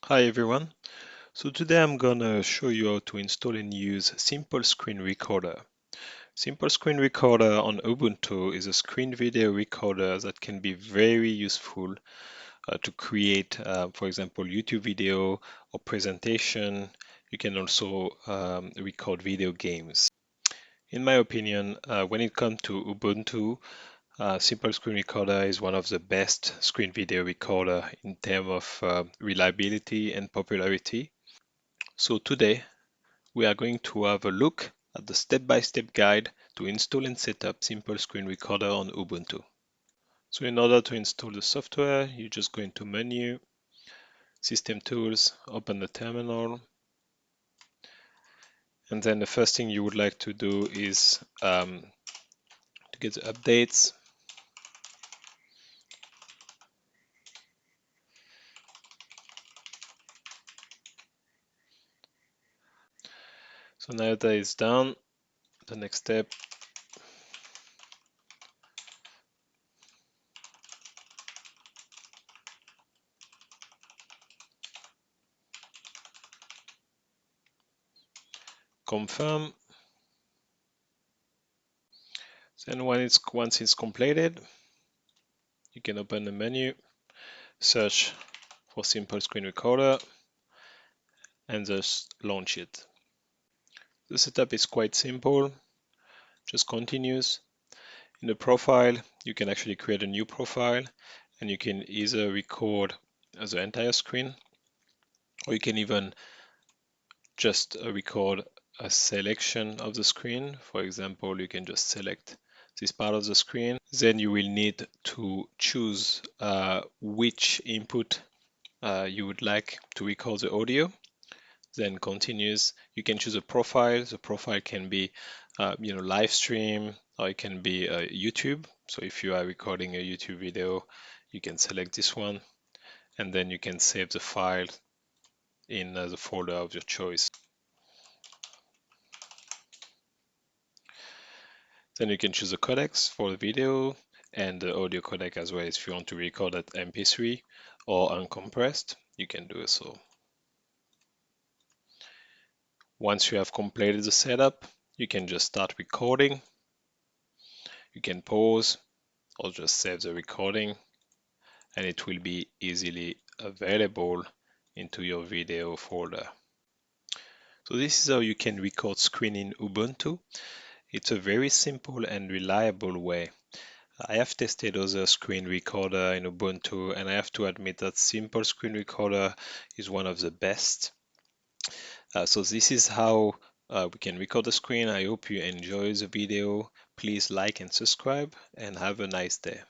Hi everyone. So today I'm gonna show you how to install and use Simple Screen Recorder. Simple Screen Recorder on Ubuntu is a screen video recorder that can be very useful to create, for example, YouTube video or presentation. You can also record video games. In my opinion, when it comes to Ubuntu, Simple Screen Recorder is one of the best screen video recorder in terms of reliability and popularity. So today we are going to have a look at the step-by-step guide to install and set up Simple Screen Recorder on Ubuntu. So in order to install the software, you just go into Menu, System Tools, open the terminal, and then the first thing you would like to do is to get the updates. So now that it's done, the next step, confirm. Then once it's completed, you can open the menu, search for Simple Screen Recorder, and just launch it. The setup is quite simple, just continues. In the profile, you can actually create a new profile and you can either record the entire screen or you can even just record a selection of the screen. For example, you can just select this part of the screen. Then you will need to choose which input you would like to record the audio. Then continues. You can choose a profile. The profile can be, live stream, or it can be YouTube. So if you are recording a YouTube video, you can select this one, and then you can save the file in the folder of your choice. Then you can choose a codecs for the video and the audio codec as well. If you want to record at MP3 or uncompressed, you can do so. Once you have completed the setup, you can just start recording. You can pause or just save the recording and it will be easily available into your video folder. So this is how you can record screen in Ubuntu. It's a very simple and reliable way. I have tested other screen recorder in Ubuntu and I have to admit that Simple Screen Recorder is one of the best. So this is how we can record the screen. I hope you enjoy the video. Please like and subscribe and have a nice day.